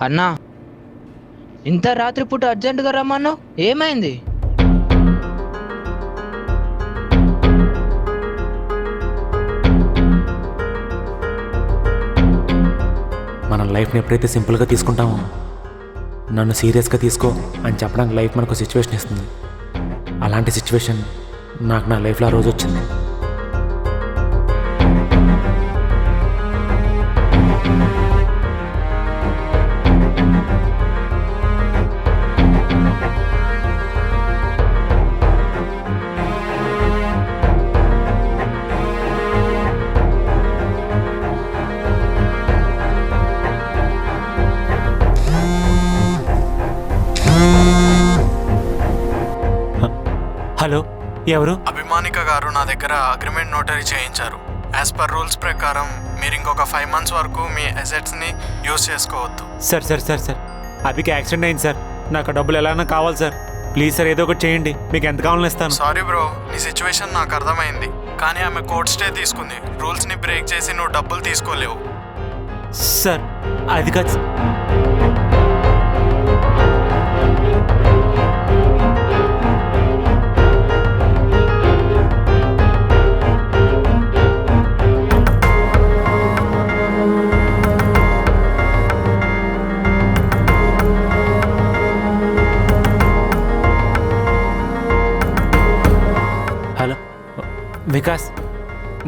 అన్నా, ఇంత రాత్రిపూట అర్జెంటుగా రమ్మన్నావు, ఏమైంది? మన లైఫ్ని ఎప్పుడైతే సింపుల్గా తీసుకుంటామో, నన్ను సీరియస్గా తీసుకో అని చెప్పడానికి లైఫ్ మనకు సిచ్యువేషన్ ఇస్తుంది. అలాంటి సిచ్యువేషన్ నాకు నా లైఫ్లో ఆ రోజు వచ్చింది. హలో, ఎవరు? అభిమానిక గారు నా దగ్గర అగ్రిమెంట్ నోటరీ చేయించారు. యాజ్ పర్ రూల్స్ ప్రకారం మీరు ఇంకొక 5 months వరకు మీ అసెట్స్ని యూజ్ చేసుకోవద్దు. సార్ అభికి యాక్సిడెంట్ అయింది సార్. నాకు ఆ డబ్బులు ఎలాగైనా కావాలి సార్. ప్లీజ్ సార్, ఏదో ఒకటి చేయండి. మీకు ఎంత కావాలని ఇస్తాను. సారీ బ్రో, నీ సిచ్యువేషన్ నాకు అర్థమైంది. కానీ ఆమె కోర్ట్ స్టే తీసుకుంది. రూల్స్ని బ్రేక్ చేసి నువ్వు డబ్బులు తీసుకోలేవు. సార్ అది కాదు. హలో వికాస్,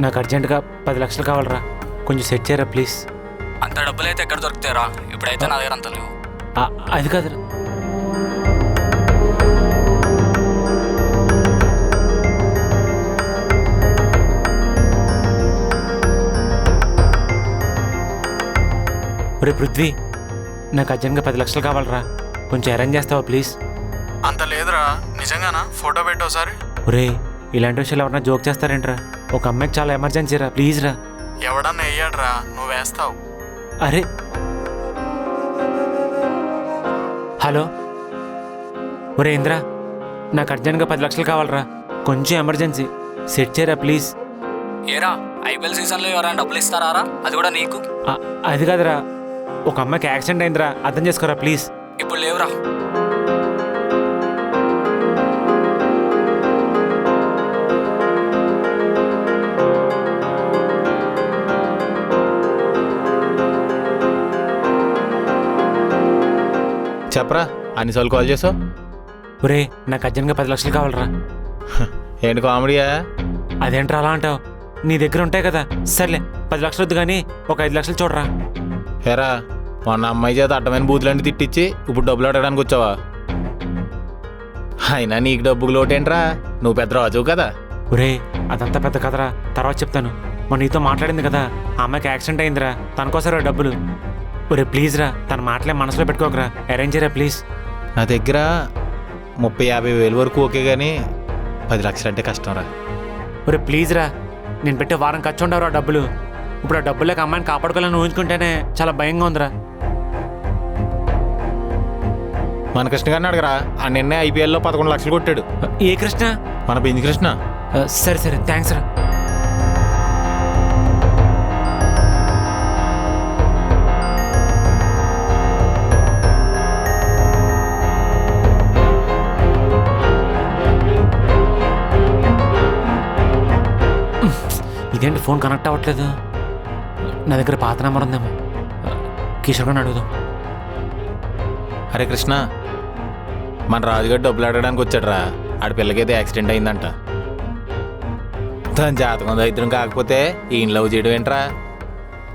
నాకు అర్జెంటుగా 10 లక్షలు కావాలరా. కొంచెం సెట్ చేయరా ప్లీజ్. అంత డబ్బులు అయితే ఎక్కడ దొరుకుతారా? ఇప్పుడైతే నా దగ్గర అంత లేవు. అది కాదురా. ఒరే పృథ్వీ, నాకు అర్జెంట్గా 10 లక్షలు కావాలరా. కొంచెం అరేంజ్ చేస్తావా ప్లీజ్? అంత లేదురా. నిజంగానా? ఫోటో పెట్టు ఒకసారి. ఒరే, ఇలాంటి విషయాలు ఎవరన్నా జోక్ చేస్తారేంట్రా? ఒక అమ్మాయికి చాలా ఎమర్జెన్సీ రా, ప్లీజ్ రా. ఎవడన్నా వేయడ్రా, నువ్వు వేస్తావు. అరే హలో, ఒరే ఇంద్ర, నాకు అర్జెంట్గా 10 లక్షలు కావాలరా. కొంచెం ఎమర్జెన్సీ, సెట్ చేయరా ప్లీజ్. ఏరా, ఐపీఎల్ సీజన్లో ఎవరైనా డబ్బులు ఇస్తారా? అది కూడా నీకు? అది కాదురా, ఒక అమ్మాయికి యాక్సిడెంట్ అయిందిరా, అర్థం చేసుకోరా ప్లీజ్. ఇప్పుడు లేవురా. చెప్పరా, అన్నిసార్లు కాల్ చేసావు? ఒరే, నాకు అర్జెంట్గా 10 లక్షలు కావాలరా. ఏంటి కామెడీయా? అదేంట్రా అలా అంటావు? నీ దగ్గర ఉంటాయి కదా. సర్లే, 10 లక్షలు వద్దు కానీ ఒక 5 లక్షలు చూడరా. హేరా, మొన్న అమ్మాయి చేత అడ్డమైన బూతులన్నీ తిట్టించి ఇప్పుడు డబ్బులు అడగడానికి వచ్చావా? అయినా నీకు డబ్బులు లోటేంట్రా? నువ్వు పెద్ద రాజు కదా. ఒరే, అదంతా పెద్ద కదరా, తర్వాత చెప్తాను. మన నీతో మాట్లాడింది కదా, ఆ అమ్మాయికి యాక్సిడెంట్ అయిందిరా, తనకోసరా డబ్బులు. ఒరే ప్లీజ్ రా, తన మాటలే మనసులో పెట్టుకోకరా, అరేంజ్ చేయరా ప్లీజ్. నా దగ్గర 30-50 వేలు వరకు ఓకే కానీ 10 లక్షలు అంటే కష్టం రా. ఒరే ప్లీజ్ రా, నేను పెట్టే వారం ఖర్చు ఉండవురా డబ్బులు. ఇప్పుడు ఆ డబ్బులకి అమ్మాయిని కాపాడుకోవాలని ఊహించుకుంటేనే చాలా భయంగా ఉందిరా. మన కృష్ణ గారిని అడగరా, ఆ నిన్నే ఐపీఎల్లో 11 లక్షలు కొట్టాడు. ఏ కృష్ణ? మన బింది కృష్ణ. సరే థ్యాంక్స్ రా. ఇదేంటి ఫోన్ కనెక్ట్ అవ్వట్లేదు? నా దగ్గర పాత నెంబర్ ఉందేమో, కిషోర్ గారిని అడుగుదాం. అరే కృష్ణ, మన రాజుగారు డబ్బులు అడగడానికి వచ్చాడురా. ఆడి పిల్లకైతే యాక్సిడెంట్ అయిందంట. దాని జాతకం దరిద్రం కాకపోతే ఈయన లవ్ చేయడం ఏంట్రా?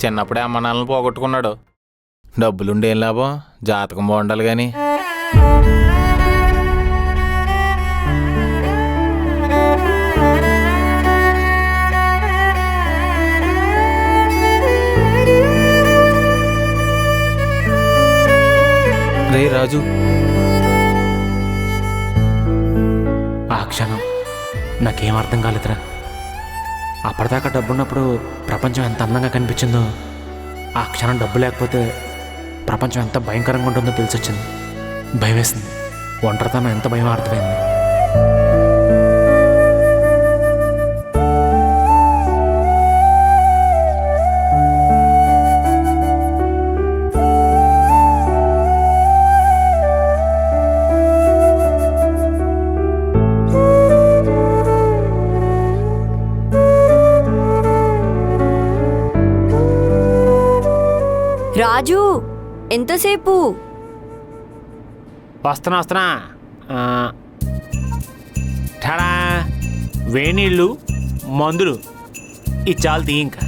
చిన్నప్పుడే అమ్మ నాన్నలను పోగొట్టుకున్నాడు. డబ్బులుండి ఏం లాభం, జాతకం బాగుండాలి కానీ. రే రాజు, ఆ క్షణం నాకేం అర్థం కాలేదురా. అప్పటిదాకా డబ్బున్నప్పుడు ప్రపంచం ఎంత అందంగా కనిపించిందో, ఆ క్షణం డబ్బు లేకపోతే ప్రపంచం ఎంత భయంకరంగా ఉంటుందో తెలిసొచ్చింది. భయం వేసింది. ఒంటరితనం ఎంత భయం అర్థమైంది. రాజు ఎంతసేపు? వస్తున్నా ఠడా వేణీళ్ళు మందులు ఇచ్చాలు తీ ఇంకా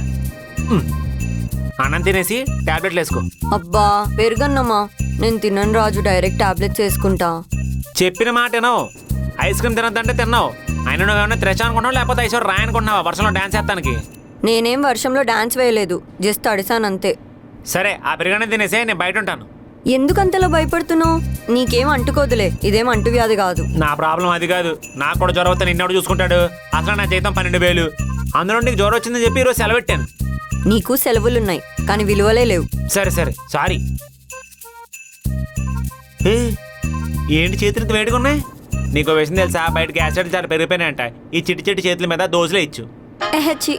అన్నం తినేసి టాబ్లెట్లు వేసుకో. అబ్బా పెరుగన్నమ్మా, నేను తినను రాజు, డైరెక్ట్ టాబ్లెట్స్ వేసుకుంటా. చెప్పిన మాట వినవు. ఐస్ క్రీమ్ తినద్దంటే తిన్నావు. ఆయన నువ్వేమన్నా త్రెచ్ అనుకున్నావు లేకపోతే ఐశ్వర్య రాయ్ అనుకుంటున్నావా వర్షంలో డాన్స్ చేస్తానికి? నేనేం వర్షంలో డాన్స్ వేయలేదు, జస్ట్ తడిసానంతే. సరే ఆ పెరుగనే తినేసే, నేను బయట ఉంటాను. ఎందుకంతలా భయపడుతున్నావు? నీకేం అంటుకోదులే, ఇదేం అంటువ్యాధి కాదు. నా ప్రాబ్లం అది కాదు. నాకు కూడా జ్వరం వస్తే నిన్నెవడు చూసుకుంటాడు? అసలు నా జీతం 12,000. అందులో నీకు జ్వరం వచ్చిందని చెప్పి ఈరోజు సెలవు పెట్టాను. నీకు సెలవులున్నాయి కానీ విలువలే లేవు. సరే సారీ. ఏంటి చేతులు ఇంత వేడిగా ఉన్నాయి? నీకు విషయం తెలుసా? బయట గ్యాస్ రేట్లు చాలా పెరిగిపోయినాయంట. ఈ చిట్టి చేతుల మీద దోశలే ఇచ్చు. ఎహెచ్చి,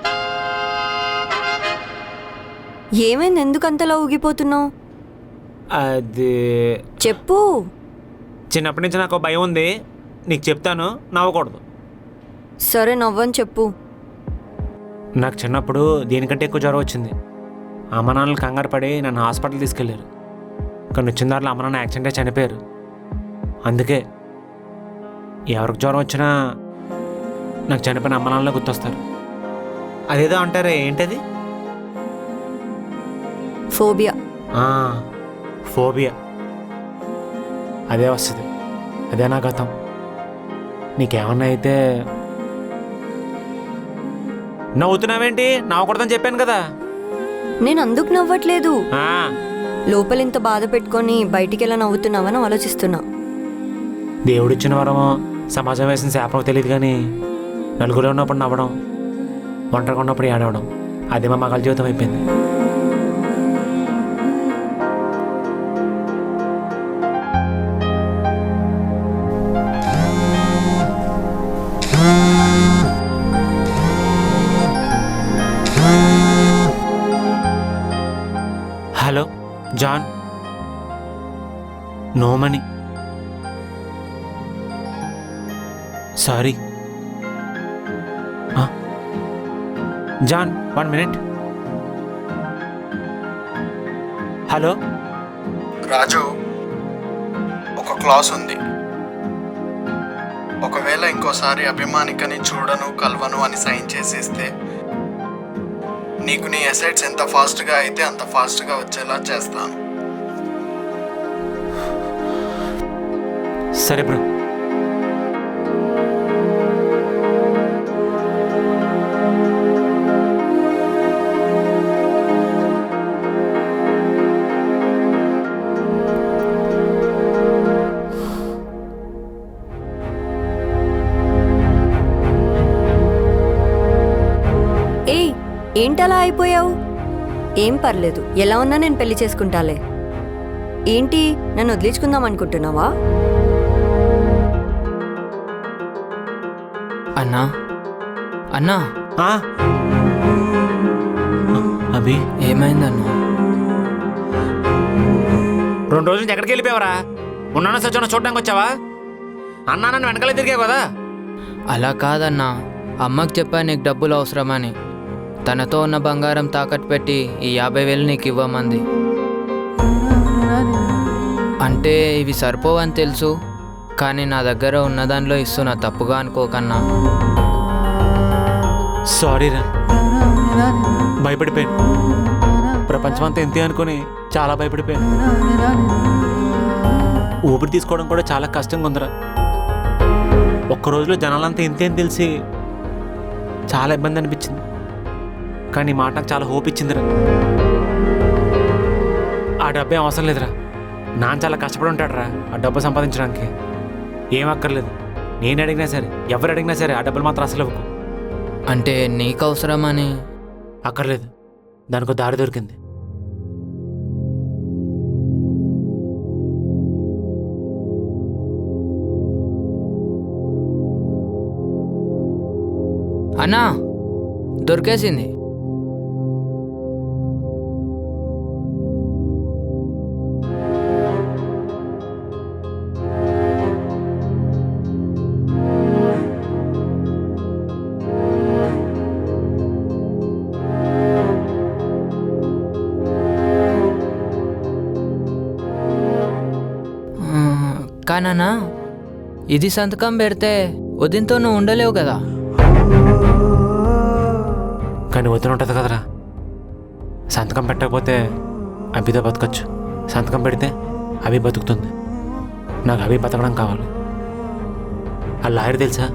ఏమైంది? ఎందుకంతలా ఊగిపోతున్నావు? అది చెప్పు. చిన్నప్పటి నుంచి నాకు భయం ఉంది, నీకు చెప్తాను, నవ్వకూడదు. సరే నవ్వని చెప్పు. నాకు చిన్నప్పుడు దీనికంటే ఎక్కువ జ్వరం వచ్చింది. అమ్మ నాన్నలు కంగారు పడి నన్ను హాస్పిటల్ తీసుకెళ్ళారు. కానీ వచ్చిన దాంట్లో అమ్మ నాన్న యాక్సిడెంటే చనిపోయారు. అందుకే ఎవరికి జ్వరం వచ్చినా నాకు చనిపోయిన అమ్మ నాన్నలో గుర్తొస్తారు. అదేదో అంటారే, ఏంటది? ఫోబియా. ఫోబియా. అదే వస్తుంది, అదే నా గతం. నీకేమన్నా అయితే నవ్వుతున్నావేంటి? నవ్వకూడదని చెప్పాను కదా. నేను అందుకు నవ్వట్లేదు, ఆ, లోపల ఇంత బాధ పెట్టుకొని బయటికి ఎలా నవ్వుతున్నావని ఆలోచిస్తున్నా. దేవుడిచ్చిన వరమో సమాజం వేసిన శాపం తెలియదు, కానీ నలుగురు ఉన్నప్పుడు నవ్వడం, ఒంటరిగా ఉన్నప్పుడు ఏడవడం, అదే మా మగల జీవితం అయిపోయింది. Hello John, no money, sorry. John 1 minute. Hello Raju, ఒక క్లాస్ ఉంది. ఒకవేళ ఇంకోసారి అభిమానికని చూడను కలవను అని సైన్ చేసేస్తే నీకు నీ అసెట్స్ ఎంత ఫాస్ట్గా అయితే అంత ఫాస్ట్గా వచ్చేలా చేస్తాను. సరే బ్రో. ఏంటలా అయిపోయావు? ఏం పర్లేదు, ఎలా ఉన్నా నేను పెళ్లి చేసుకుంటాలే. ఏంటి, నన్ను వదిలించుకుందాం అనుకుంటున్నావా? అన్నా అన్నా అభి, ఏమైందన్నా? 2 రోజుల నుంచి ఎక్కడికి వెళ్ళిపోయావరా? ఉన్నాను సచ్చిన చూడడానికి వచ్చావా? అన్నా నన్ను వెనకాలే తిరిగావు కదా. అలా కాదన్నా, అమ్మకి చెప్పా నీకు డబ్బులు అవసరమని. తనతో ఉన్న బంగారం తాకట్టు పెట్టి ఈ 50,000 నీకు ఇవ్వమంది. అంటే ఇవి సరిపోవని తెలుసు, కానీ నా దగ్గర ఉన్న దానిలో ఇస్తున్నా, తప్పుగా అనుకోకన్నా. సారీ రా, భయపడిపోయాను. ప్రపంచం అంతా ఎంతే అనుకుని చాలా భయపడిపోయాను. ఊపిరి తీసుకోవడం కూడా చాలా కష్టంగా ఉందిరా. ఒక్క రోజులో జనాలంతా ఇంతే అని తెలిసి చాలా ఇబ్బంది అనిపించింది. కానీ మాట నాకు చాలా హోప్ ఇచ్చిందిరా. ఆ డబ్బే అవసరం లేదురా, నాన్న చాలా కష్టపడి ఉంటాడు రా ఆ డబ్బు సంపాదించడానికి. ఏం అక్కర్లేదు, నేను అడిగినా సరే, ఎవరు అడిగినా సరే ఆ డబ్బులు మాత్రం అసలు ఇవ్వకు. అంటే నీకు అవసరమని? అక్కర్లేదు, దానికి దారి దొరికింది. అన్నా దొరికేసింది. కానన్నా ఇది సంతకం పెడితే వదినతో నువ్వు ఉండలేవు కదా. కానీ వదిన ఉంటుంది కదరా. సంతకం పెట్టకపోతే అభితో బతకచ్చు, సంతకం పెడితే అభి బతుకుతుంది. నాకు అభి బతకడం కావాలి. ఆ లాయర్ తెలుసా?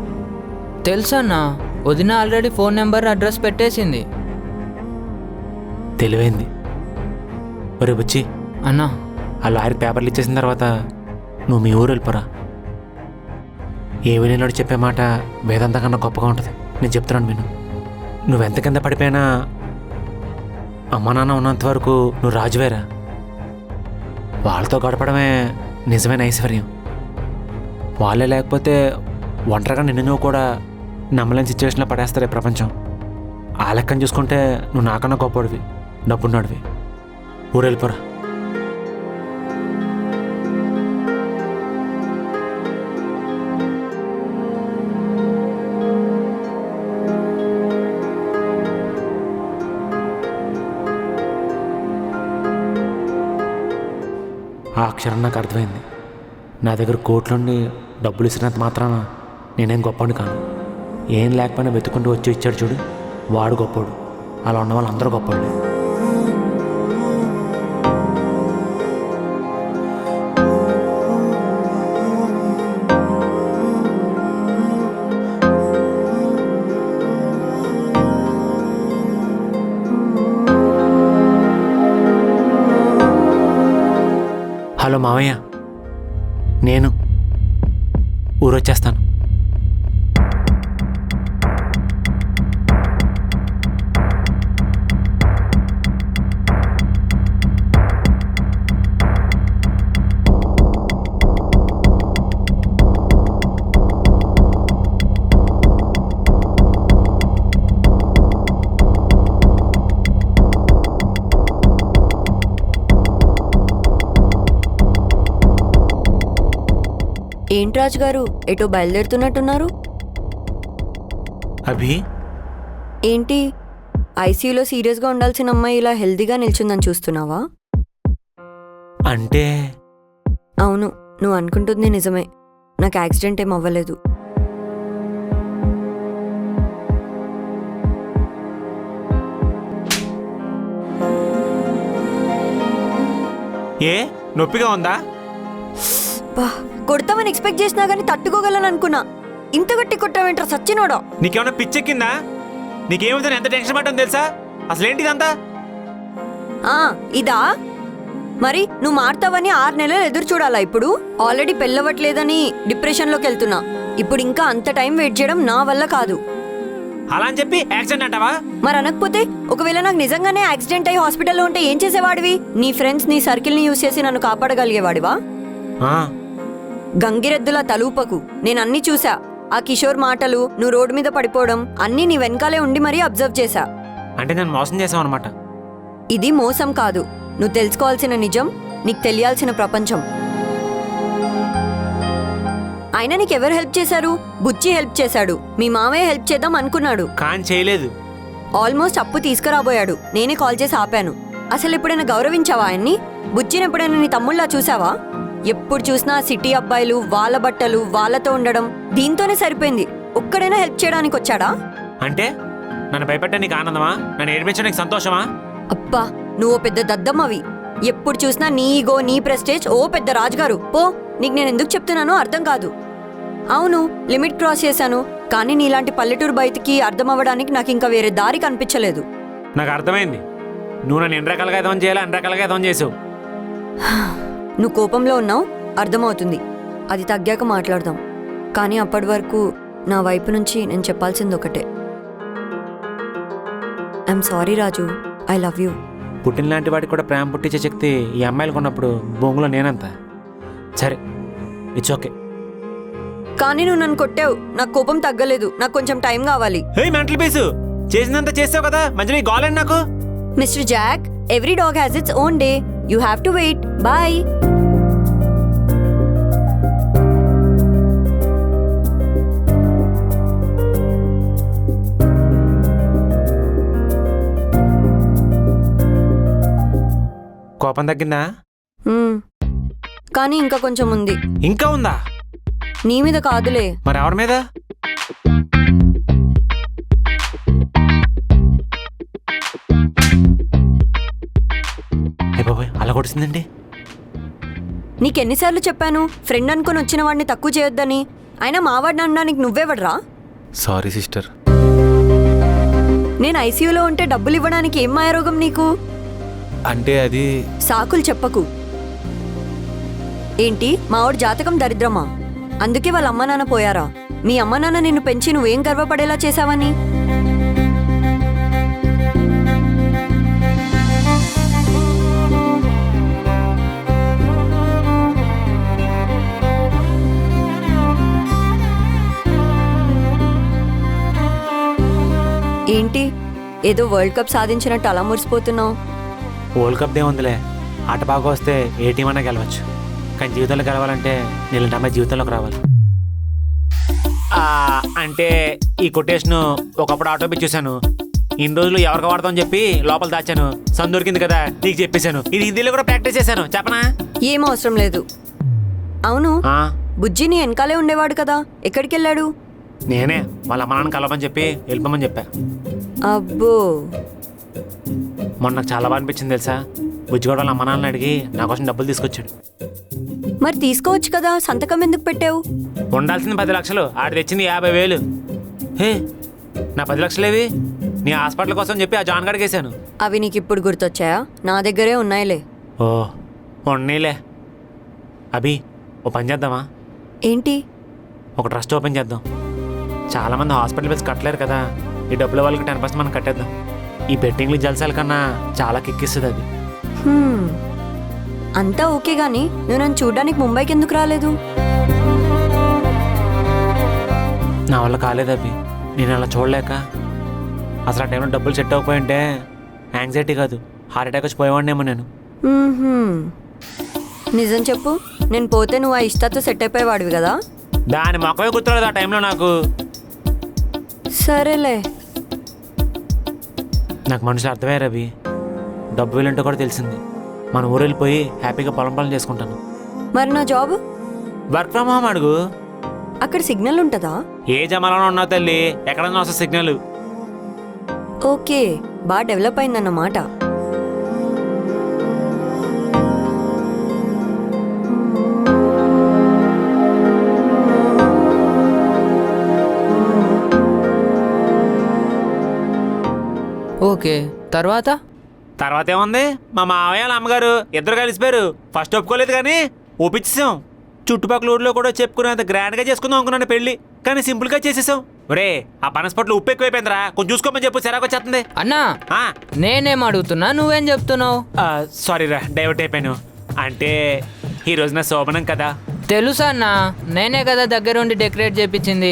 తెలుసన్నా, వదిన ఆల్రెడీ ఫోన్ నెంబర్ అడ్రస్ పెట్టేసింది. తెలివైంది. ఒరే బుచ్చి, అన్నా ఆ లాయర్ పేపర్లు ఇచ్చేసిన తర్వాత నువ్వు మీ ఊరు వెళ్ళిపోరా. ఏ వినోడు చెప్పే మాట వేదాంత కన్నా గొప్పగా ఉంటుంది. నేను చెప్తున్నాను విను. నువ్వెంత కింద పడిపోయినా అమ్మ నాన్న ఉన్నంత వరకు నువ్వు రాజువేరా. వాళ్ళతో గడపడమే నిజమైన ఐశ్వర్యం. వాళ్ళే లేకపోతే ఒంటరిగా నిన్ను నువ్వు కూడా నమ్మలేని సిచ్యువేషన్లో పడేస్తారే ప్రపంచం. ఆ లెక్కను చూసుకుంటే నువ్వు నాకన్నా గొప్పడివి, డబ్బున్నాడివి. ఊరు వెళ్ళిపోరా. ఆ అక్షరం నాకు అర్థమైంది. నా దగ్గర కోట్లుండి డబ్బులు ఇచ్చినంత మాత్రాన నేనేం గొప్పవాడిని కాను. ఏం లేకపోయినా వెతుకుంటూ వచ్చి ఇచ్చాడు చూడు, వాడు గొప్పోడు. అలా ఉన్న వాళ్ళు అందరూ గొప్పవాళ్ళు. హలో మావయ్య, నేను ఊరొచ్చేస్తాను. ఏంటి రాజుగారు, ఎటో బయలుదేరుతున్నట్టున్నారు? అభి, ఏంటి ఐసీయూలో సీరియస్గా ఉండాల్సిన అమ్మాయి ఇలా హెల్దీగా నిల్చుందని చూస్తున్నావా? అంటే అవును, నువ్వు అనుకుంటుంది నిజమే. నాకు యాక్సిడెంట్ ఏం అవ్వలేదు. ఏ నొప్పిగా ఉందా? బా, కొడతామని ఎక్స్పెక్ట్ చేసినా కానీ తట్టుకోగలను అనుకున్నా. ఇంత గట్టి కొట్టావేంట్రా సచ్చినోడా? నీకేమన్నా పిచ్చెక్కిందా? నీకేమైతే ఎంత టెన్షన్ పడ్డాను తెలుసా? అసలేంటిదంతా? ఇదా? మరి నువ్వు మారుతావని 6 నెలలు ఎదురు చూడాలా? ఇప్పుడు ఆల్రెడీ పెళ్ళవట్లేదని డిప్రెషన్లోకి వెళ్తున్నా. ఇప్పుడు ఇంకా అంత టైం వెయిట్ చేయడం నా వల్ల కాదు. అలా అని చెప్పి యాక్సిడెంట్ అంటావా? మరి అనకపోతే, ఒకవేళ నాకు నిజంగానే యాక్సిడెంట్ అయ్యి హాస్పిటల్లో ఉంటే ఏం చేసేవాడివి? నీ ఫ్రెండ్స్, నీ సర్కిల్ని యూజ్ చేసి నన్ను కాపాడగలిగేవాడివా? గంగిరెద్దులా తలూపకు. నేను అన్నీ చూసా. ఆ కిషోర్ మాటలు, నువ్వు రోడ్డు మీద పడిపోవడం అన్నీ నీ వెనకాలే ఉండి మరీ అబ్జర్వ్ చేశా. అంటే నేను మోసం చేసావు అనమాట. ఇది మోసం కాదు. నువ్వు తెలుసుకోవాల్సిన నిజం, నీకు తెలియాల్సిన ప్రపంచం. అయినా నీకెవరు హెల్ప్ చేశారు? బుచ్చి హెల్ప్ చేశాడు. మీ మామయ్య హెల్ప్ చేద్దాం అనుకున్నాడు, కానీ చేయలేదు. ఆల్మోస్ట్ అప్పు తీసుకురాబోయాడు. నేనే కాల్ చేసి ఆపాను. అసలు ఎప్పుడైనా గౌరవించావా ఆయన్ని? బుచ్చిని ఎప్పుడైనా నీ తమ్ముళ్ళా చూసావా? ఎప్పుడు చూసినా సిటీ అబ్బాయిలు, వాళ్ళ బట్టలు, వాళ్ళతో ఉండడం, దీంతోనే సరిపోయింది. ఒక్కడైనా హెల్ప్ చేయడానికి వచ్చాడా? అంటే నన్ను భయపెట్టా నీకు ఆనందమా? నన్ను ఏడిపించడానికి సంతోషమా? అబ్బా, నువ్వు పెద్ద దద్దమ్మవి. ఎప్పుడు చూసినా నీ ఈగో, నీ ప్రెస్టేజ్. ఓ పెద్ద రాజుగారు పో. నీకు నేను ఎందుకు చెప్తున్నానో అర్థం కాదు. అవును, లిమిట్ క్రాస్ చేశాను. కానీ నీలాంటి పల్లెటూరు బయటికి అర్థం అవ్వడానికి నాకు ఇంకా వేరే దారి కనిపించలేదు. నాకు అర్థమైంది. నువ్వు నన్ను ఎన్ని రకాలుగా ఎదవం చేయాలి, అన్ని రకాలుగా ఎదవం చేసావు. నువ్వు కోపంలో ఉన్నావు, అర్థమవుతుంది. అది తగ్గాక మాట్లాడదాం. కానీ అప్పటి వరకు నా వైపు నుంచి నేను చెప్పాల్సింది ఒకటే. I'm sorry Raju, I love you. పుట్టిన లాంటి వాడికి కూడా ప్రేమ పుట్టించే శక్తి ఈ అమ్మాయిలకు ఉన్నప్పుడు బొంగులో నేనంత. సరే, ఇట్స్ ఓకే. కానీ నువ్వు నన్ను కొట్టావు, నాకు కోపం తగ్గలేదు. నాకు కొంచెం టైం కావాలి. మెంటల్ పీసు చేసినంత చేసావు కదా, మధ్యలో గోలండి నాకు. Mister Jack, every dog has its own day. You have to wait. Bye. కోపం తగ్గిందా? కానీ ఇంకా కొంచెం ఉంది. ఇంకా ఉందా? నీ మీద కాదులే. మరి ఎవరి మీద? బాబాయ్ అలా కొడుతుందండి. నీకెన్నిసార్లు చెప్పాను ఫ్రెండ్ అనుకుని వచ్చిన వాడిని తక్కువ చేయొద్దని? అయినా మావాడిని అనడానికి నువ్వేవడ్రా? Sorry sister. నేను ఐసీయూలో ఉంటే డబ్బులు ఇవ్వడానికి ఏం మాయరోగం నీకు? అంటే అది సాకులు చెప్పకు. ఏంటి మావాడి జాతకం దరిద్రమా? అందుకే వాళ్ళ అమ్మ నాన్న పోయారా? మీ అమ్మ నాన్న నిన్ను పెంచి నువ్వేం గర్వపడేలా చేశావని? ఏంటి ఏదో వరల్డ్ కప్ సాధించినట్టు అలా మురిసిపోతున్నావు? వరల్డ్ కప్ ఏముందిలే, ఆట బాగా వస్తే ఏ టీం అన్నా గెలవచ్చు. కానీ జీవితంలో గెలవాలంటే నీళ్ళ అమ్మాయి జీవితంలోకి రావాలి. అంటే ఈ కొటేషన్ ఒకప్పుడు ఆటో పిచ్చి చూశాను. ఇన్ని రోజులు ఎవరికి వాడతామని చెప్పి లోపల దాచాను. సందు దొరికింది కదా నీకు చెప్పేశాను. ఇది హిందీలో కూడా ప్రాక్టీస్ చేశాను, చెప్పనా? ఏం అవసరం లేదు. అవును, బుజ్జి నీ వెనకాలే ఉండేవాడు కదా, ఎక్కడికి వెళ్ళాడు? నేనే వాళ్ళ అమ్మ నాన్న కలవమని చెప్పి వెళ్ళిపోమని చెప్పా. అబ్బో, మొన్న నాకు చాలా బాగా అనిపించింది తెలుసా. బుజ్జిగోడ వాళ్ళ అమ్మ నాన్నని అడిగి నా కోసం డబ్బులు తీసుకొచ్చాడు. మరి తీసుకోవచ్చు కదా, సంతకం ఎందుకు పెట్టావు? ఉండాల్సింది 10 లక్షలు, ఆడి తెచ్చింది 50,000. హే, నా 10 లక్షలేవి నీ హాస్పిటల్ కోసం చెప్పి ఆ జాన్ గడికి వేసాను. అవి నీకు ఇప్పుడు గుర్తొచ్చాయా? నా దగ్గరే ఉన్నాయిలే. ఓ ఉన్నీలే. అభి ఓ పని చేద్దామా? ఏంటి? ఒక ట్రస్ట్ ఓపెన్ చేద్దాం. చాలామంది హాస్పిటల్ బిల్స్ కట్టలేరు కదా, ఈ డబ్బుల వాళ్ళకి 10% మనం కట్టేద్దాం. ఈ బెట్టింగ్లు జలసాల కన్నా చాలా కిక్కిస్తుంది అది. అంతా ఓకే గానీ నువ్వు నన్ను చూడ్డానికి ముంబైకి ఎందుకు రాలేదు? నా వల్ల కాలేదు అభి, నేను అలా చూడలేక. అసలు ఆ టైంలో డబ్బులు సెట్ అవ్వకపోయింటే యాంగ్జైటీ కాదు హార్ట్ అటాక్ వచ్చి పోయేవాడినేమో నేను. నిజం చెప్పు, నేను పోతే నువ్వు ఆ ఇష్టాతో సెట్ అయిపోయేవాడివి కదా? దాని మొక్కమే గుర్తులేదు ఆ టైంలో నాకు. సరేలే. నాకు మనుషులు అర్థమయ్యారు అభి, డబ్బు వీళ్ళంటో కూడా తెలిసింది. మన ఊరు వెళ్ళిపోయి హ్యాపీగా పొలం పనులు చేసుకుంటాను. మరి నా జాబ్? వర్క్ ఫ్రమ్ హోమ్ అడుగు. అక్కడ సిగ్నల్ ఉంటుందా? ఏ జమాలో ఉన్నావు తల్లి, ఎక్కడన్నా వస్తుంది సిగ్నల్. ఓకే, బాగా డెవలప్ అయిందన్నమాట. ఓకే, తర్వాత తర్వాత ఏముంది, మా మావయ్య వాళ్ళ అమ్మగారు ఇద్దరు కలిసిపోయారు. ఫస్ట్ ఒప్పుకోలేదు కానీ ఒప్పించేసాం. చుట్టుపక్కల ఊర్లో కూడా చెప్పుకునేంత గ్రాండ్గా చేసుకుందాం అనుకున్నాను పెళ్ళి, కానీ సింపుల్గా చేసేసాం. ఒరే ఆ పనసపొట్లు ఉప్పు ఎక్కువైపోయిందిరా, కొంచెం చూసుకోమని చెప్పు, సిరాకు వచ్చేస్తుంది. అన్నా నేనేం అడుగుతున్నా, నువ్వేం చెప్తున్నావు? సారీ రా, డైవర్ట్ అయిపోయాను. అంటే ఈ రోజు నా శోభనం కదా. తెలుసా అన్నా, నేనే కదా దగ్గరుండి డెకరేట్ చేపించింది.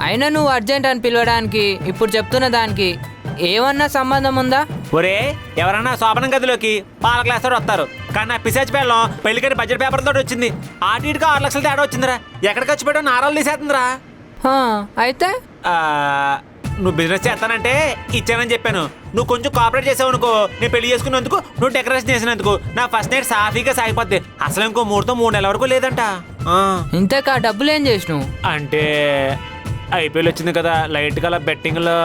అయినా నువ్వు అర్జెంట్ అని పిలవడానికి ఇప్పుడు చెప్తున్న దానికి ఏమన్నా సంబంధం ఉందా? ఒరే ఎవరన్నా శోభనం గదిలోకి పాల గ్లాస్ తోటి వస్తారు, కానీ నా పిశాచి పేర్లం పెళ్లికని బడ్జెట్ పేపర్ తోటి వచ్చింది. ఆటికి 6 లక్షలు తేడా వచ్చిందిరా. ఎక్కడ ఖర్చు పెట్టావు, నారాలు తీసేస్తుందిరా. అయితే నువ్వు బిజినెస్ చేస్తానంటే ఇచ్చానని చెప్పాను. నువ్వు కొంచెం కోఆపరేట్ చేసావు అనుకో, నేను పెళ్లి చేసుకున్నందుకు, నువ్వు డెకరేషన్ చేసినందుకు నా ఫస్ట్ నైట్ సాఫీగా సాగిపోద్ది. అసలు ఇంకో ముహూర్తం 3 నెలల వరకు లేదంట. ఇంతకా డబ్బులు ఏం చేసినావు? అంటే ఐపీఎల్ వచ్చింది కదా, లైట్గా అలా బెట్టింగ్లో.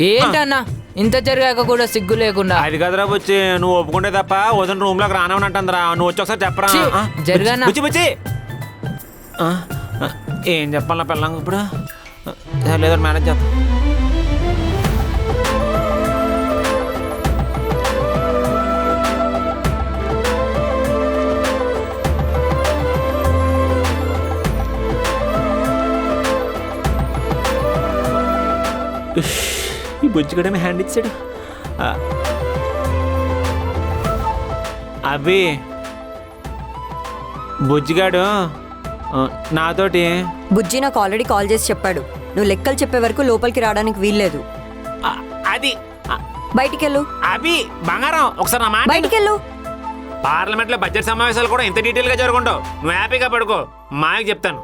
ఏంటన్నా ఇంత జరిగాక కూడా సిగ్గు లేకుండా? అది కదరా బుచ్చి, నువ్వు ఒప్పుకుంటే తప్ప వదిన రూమ్ లోకి రానవనంటుందిరా. నువ్వు వచ్చి ఒకసారి చెప్పరా. జరగానా? బుచ్చి బుచ్చి ఏం చెప్పాలి నా పిల్లం ఇప్పుడు? లేదా మేనేజ్ చేద్దాం. ఈ బుజ్జిగడమే హ్యాండ్ ఇచ్చాడు. అవి బుజ్జిగాడు నాతోటి. బుజ్జి నాకు ఆల్రెడీ కాల్ చేసి చెప్పాడు, నువ్వు లెక్కలు చెప్పే వరకు లోపలికి రావడానికి వీల్లేదు. అది బయటికెళ్ళు. అవి బంగారం, ఒకసారి నా మాట. బయటికెళ్ళు. పార్లమెంట్లో బడ్జెట్ సమావేశాలు కూడా ఇంత డీటెయిల్గా జరుగుంటావు. నువ్వు హ్యాపీగా పడుకో, మాకు చెప్తాను.